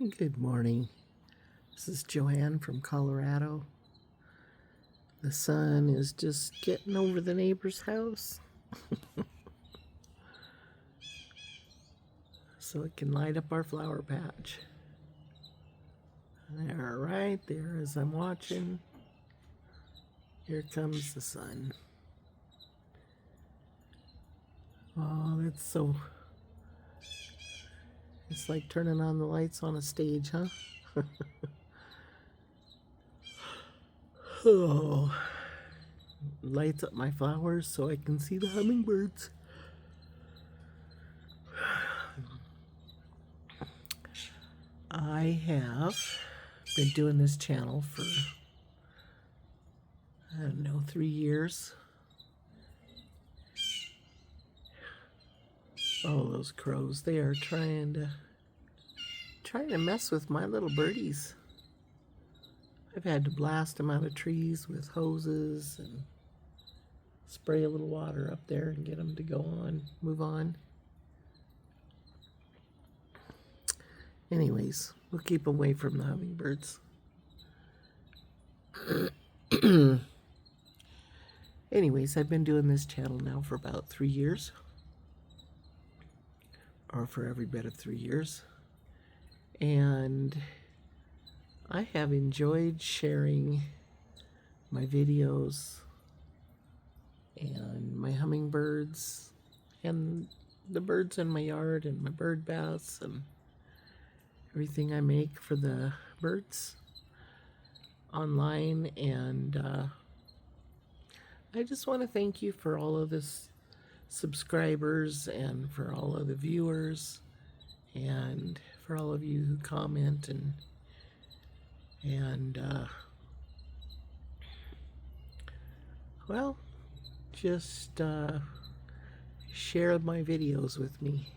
Good morning. This is Joanne from Colorado. The sun is just getting over the neighbor's house so it can light up our flower patch. There, right there, as I'm watching, here comes the sun. Oh, it's like turning on the lights on a stage, huh? Oh, lights up my flowers so I can see the hummingbirds. I have been doing this channel for, 3 years. Oh, those crows, they are trying to mess with my little birdies. I've had to blast them out of trees with hoses and spray a little water up there and get them to move on. Anyways, we'll keep away from the hummingbirds. Anyways, I've been doing this channel now for about 3 years, or for every bit of 3 years, and I have enjoyed sharing my videos and my hummingbirds and the birds in my yard and my bird baths and everything I make for the birds online. And I just want to thank you for all of this subscribers and for all of the viewers and for all of you who comment and well, just share my videos with me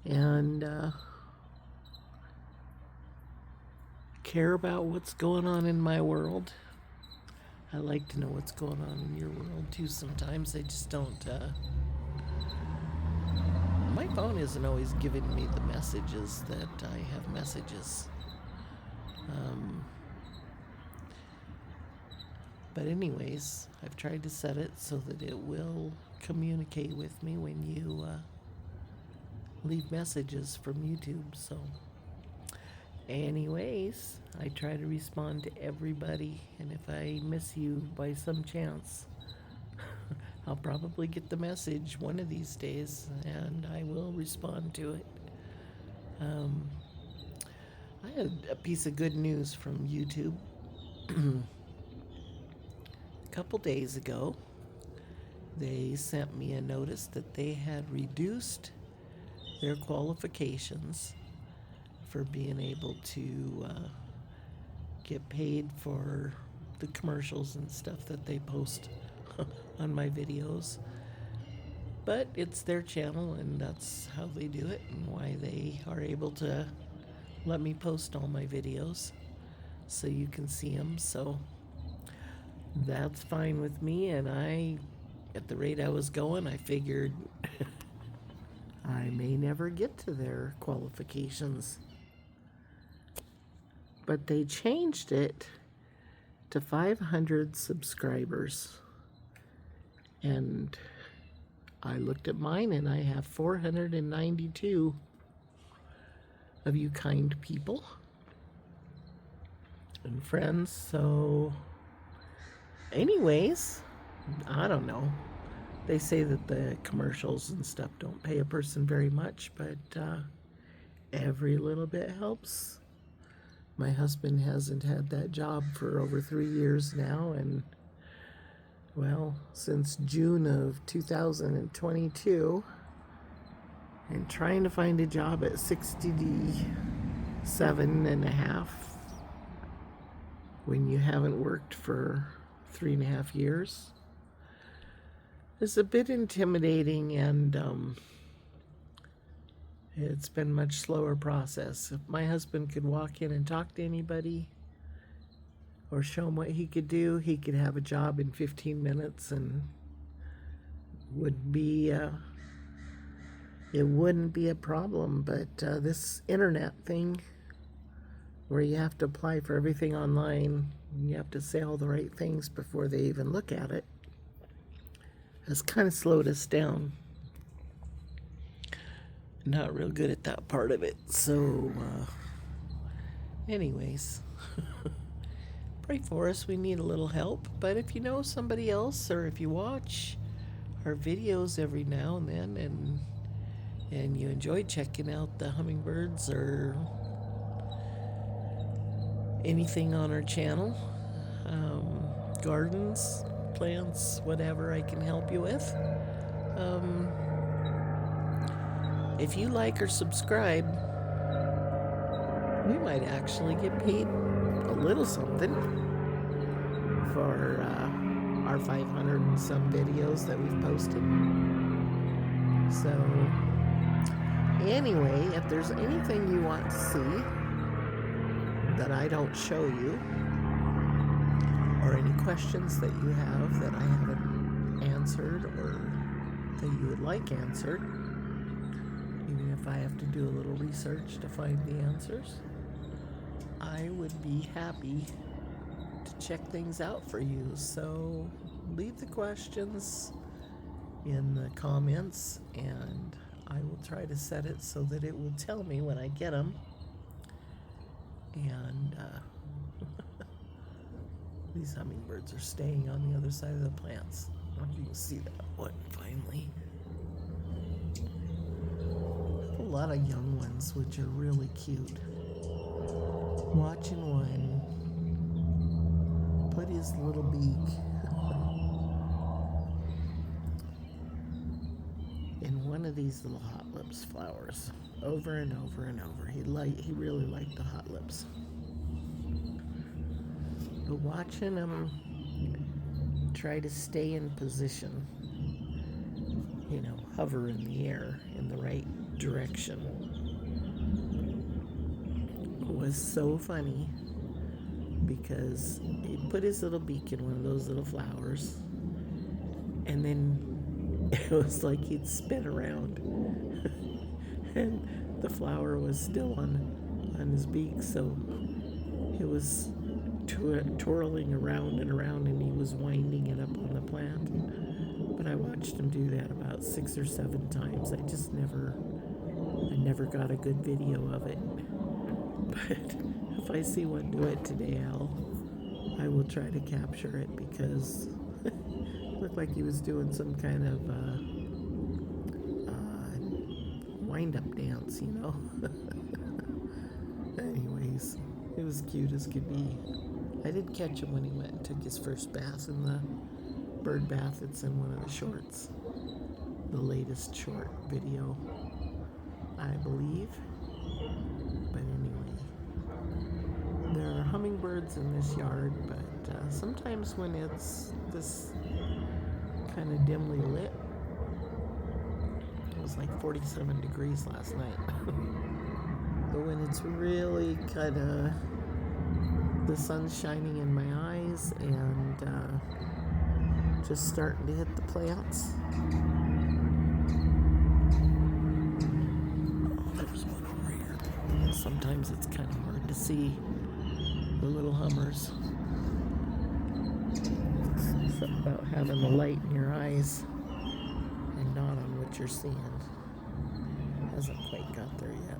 and care about what's going on in my world. I like to know what's going on in your world too sometimes. I just don't my phone isn't always giving me the messages that I have messages. But anyways, I've tried to set it so that it will communicate with me when you leave messages from YouTube. So anyways, I try to respond to everybody, and if I miss you by some chance, I'll probably get the message one of these days and I will respond to it. I had a piece of good news from YouTube. A couple days ago, they sent me a notice that they had reduced their qualifications for being able to get paid for the commercials and stuff that they post on my videos. But it's their channel, and that's how they do it and why they are able to let me post all my videos so you can see them. So that's fine with me, and at the rate I was going, I figured I may never get to their qualifications. But they changed it to 500 subscribers. And I looked at mine and I have 492 of you kind people and friends. So anyways, I don't know. They say that the commercials and stuff don't pay a person very much, but every little bit helps. My husband hasn't had that job for over 3 years now, and well, since June of 2022, and trying to find a job at 67 and a half when you haven't worked for 3.5 years is a bit intimidating, and it's been a much slower process. If my husband could walk in and talk to anybody or show him what he could do, he could have a job in 15 minutes and would be it wouldn't be a problem, but this internet thing where you have to apply for everything online and you have to say all the right things before they even look at it has kind of slowed us down. Not real good at that part of it. So, anyways, pray for us. We need a little help. But if you know somebody else, or if you watch our videos every now and then, and you enjoy checking out the hummingbirds or anything on our channel, gardens, plants, whatever I can help you with. If you like or subscribe, we might actually get paid a little something for our 500 and some videos that we've posted. So, anyway, if there's anything you want to see that I don't show you, or any questions that you have that I haven't answered or that you would like answered, even if I have to do a little research to find the answers, I would be happy to check things out for you. So leave the questions in the comments and I will try to set it so that it will tell me when I get them. And these hummingbirds are staying on the other side of the plants. I don't know if you can see that one finally. A lot of young ones, which are really cute. Watching one put his little beak in one of these little hot lips flowers over and over and over. He really liked the hot lips. But watching him try to stay in position, hover in the air in the right direction, was so funny because he put his little beak in one of those little flowers and then it was like he'd spin around and the flower was still on his beak, so it was twirling around and around and he was winding it up on the plant. But I watched him do that about 6 or 7 times. I never got a good video of it. But if I see one do it today, I will try to capture it because it looked like he was doing some kind of wind-up dance, Anyways, it was cute as could be. I did catch him when he went and took his first bath in the bird bath. It's in one of the shorts, the latest short video, I believe. But anyway, there are hummingbirds in this yard, but sometimes when it's this kind of dimly lit, it was like 47 degrees last night. But when it's really kind of the sun's shining in my eyes and just starting to hit the plants. Oh, there's one over here. Sometimes it's kind of hard to see the little hummers. It's something about having the light in your eyes and not on what you're seeing. Hasn't quite got there yet.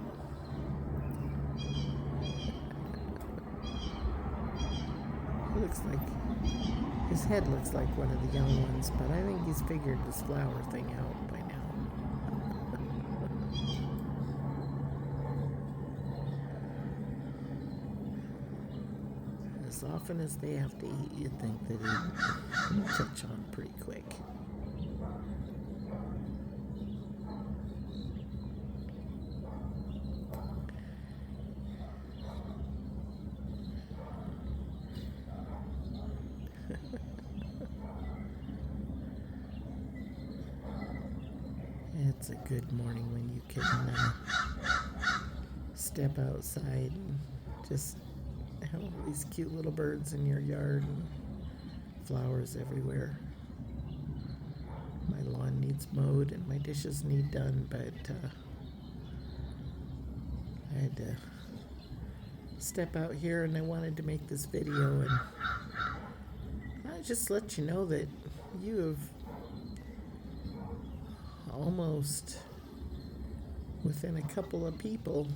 Looks like his head looks like one of the young ones, but I think he's figured this flower thing out by now. As often as they have to eat, you'd think that he'd catch on pretty quick. It's a good morning when you can step outside and just have all these cute little birds in your yard and flowers everywhere. My lawn needs mowed and my dishes need done, but I had to step out here and I wanted to make this video and I just let you know that you have almost, within a couple of people,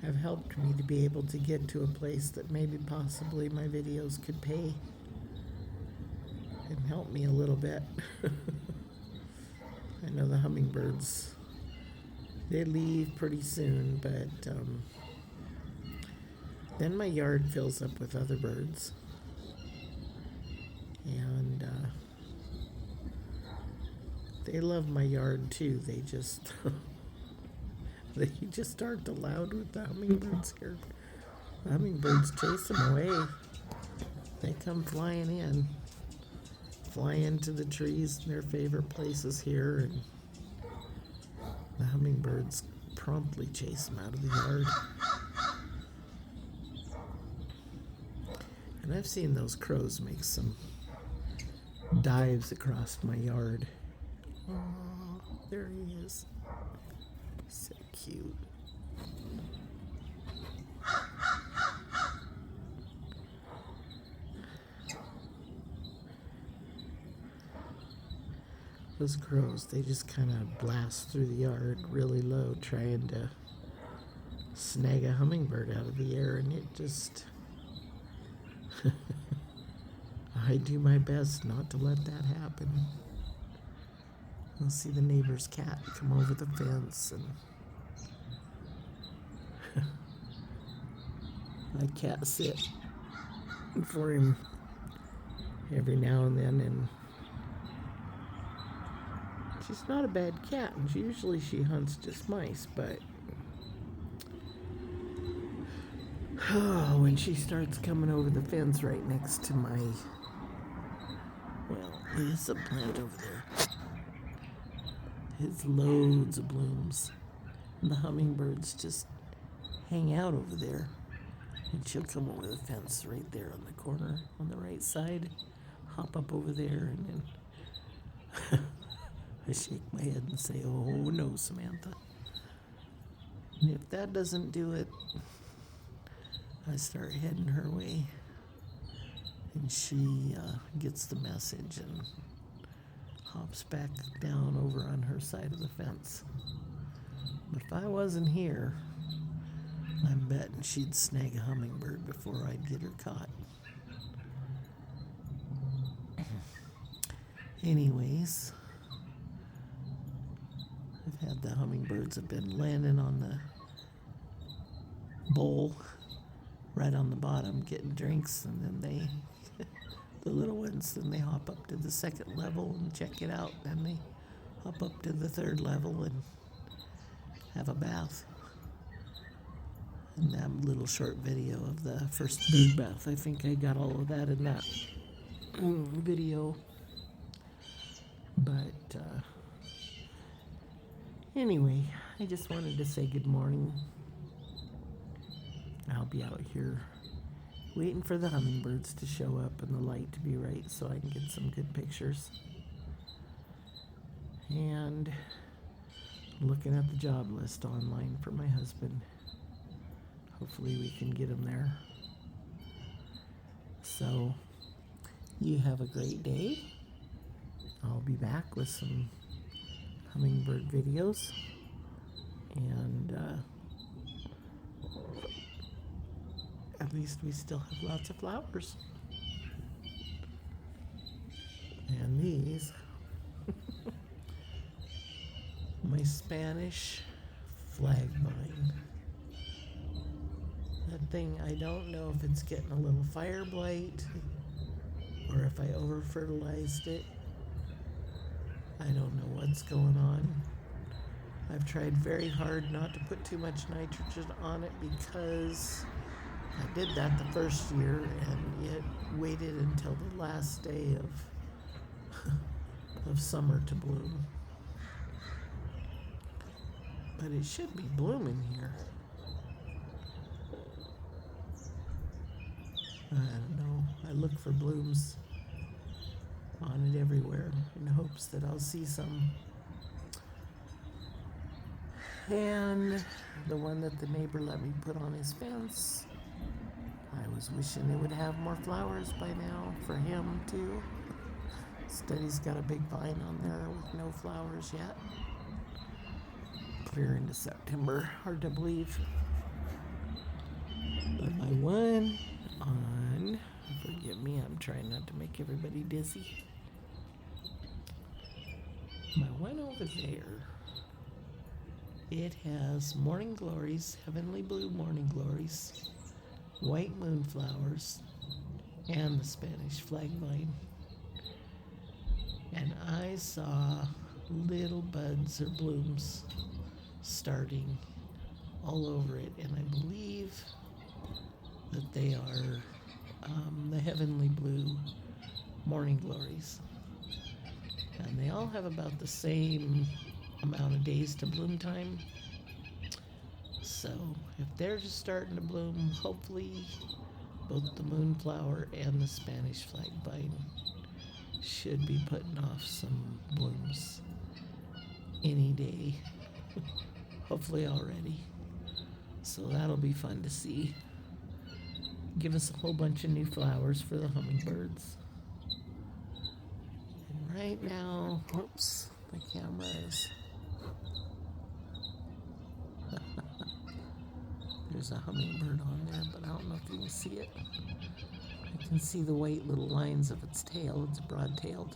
have helped me to be able to get to a place that maybe possibly my videos could pay and help me a little bit. I know the hummingbirds, they leave pretty soon, but then my yard fills up with other birds. And they love my yard too. They just aren't allowed with the hummingbirds here. The hummingbirds chase them away. They come flying in, fly into the trees, their favorite places here, and the hummingbirds promptly chase them out of the yard. And I've seen those crows make some dives across my yard. Oh, there he is. So cute. Those crows, they just kind of blast through the yard really low, trying to snag a hummingbird out of the air, and it just... I do my best not to let that happen. You'll see the neighbor's cat come over the fence, and I cat sit for him every now and then, and she's not a bad cat, and usually she hunts just mice, but when she starts coming over the fence right next to my, well, there's a plant over there. It's loads of blooms. And the hummingbirds just hang out over there. And she'll come over the fence right there on the corner on the right side, hop up over there, and then I shake my head and say, "Oh no, Samantha." And if that doesn't do it, I start heading her way. And she gets the message and hops back down over on her side of the fence. But if I wasn't here, I'm betting she'd snag a hummingbird before I'd get her caught. Anyways, I've had the hummingbirds have been landing on the bowl right on the bottom getting drinks, and then they the little ones, then they hop up to the second level and check it out, then they hop up to the third level and have a bath. And that little short video of the first bird bath, I think I got all of that in that video. But anyway, I just wanted to say good morning. I'll be out here waiting for the hummingbirds to show up and the light to be right so I can get some good pictures. And looking at the job list online for my husband. Hopefully we can get him there. So, you have a great day. I'll be back with some hummingbird videos. And at least we still have lots of flowers. And these, my Spanish flag vine. That thing, I don't know if it's getting a little fire blight or if I over fertilized it. I don't know what's going on. I've tried very hard not to put too much nitrogen on it because I did that the first year and it waited until the last day of summer to bloom. But it should be blooming here. I don't know. I look for blooms on it everywhere in hopes that I'll see some. And the one that the neighbor let me put on his fence, I was wishing it would have more flowers by now for him too. Instead, he's got a big vine on there with no flowers yet. Clear into September, hard to believe. But my one on, forgive me, I'm trying not to make everybody dizzy. My one over there, it has morning glories, heavenly blue morning glories, white moonflowers, and the Spanish flag vine. And I saw little buds or blooms starting all over it, and I believe that they are the heavenly blue morning glories. And they all have about the same amount of days to bloom time. So if they're just starting to bloom, hopefully both the moonflower and the Spanish flag vine should be putting off some blooms any day. Hopefully already. So that'll be fun to see. Give us a whole bunch of new flowers for the hummingbirds. And right now, whoops, the camera is. There's a hummingbird on there, but I don't know if you can see it. I can see the white little lines of its tail. It's broad-tailed.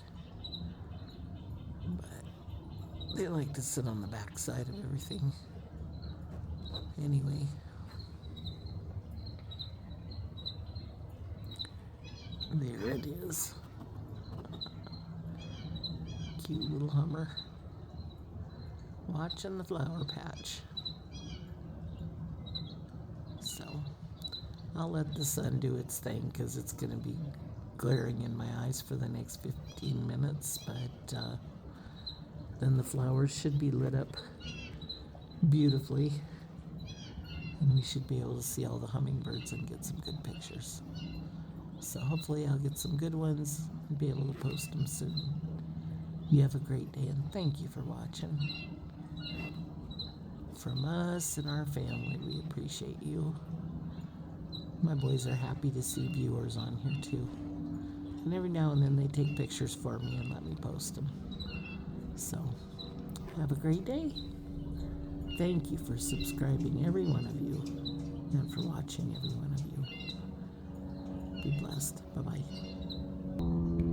But they like to sit on the back side of everything. Anyway. There it is. Cute little hummer. Watching the flower patch. So, I'll let the sun do its thing because it's going to be glaring in my eyes for the next 15 minutes. But then the flowers should be lit up beautifully. And we should be able to see all the hummingbirds and get some good pictures. So hopefully I'll get some good ones and be able to post them soon. You have a great day and thank you for watching. From us and our family, we appreciate you. My boys are happy to see viewers on here too. And every now and then they take pictures for me and let me post them. So, have a great day. Thank you for subscribing, every one of you, and for watching, every one of you. Be blessed. Bye-bye.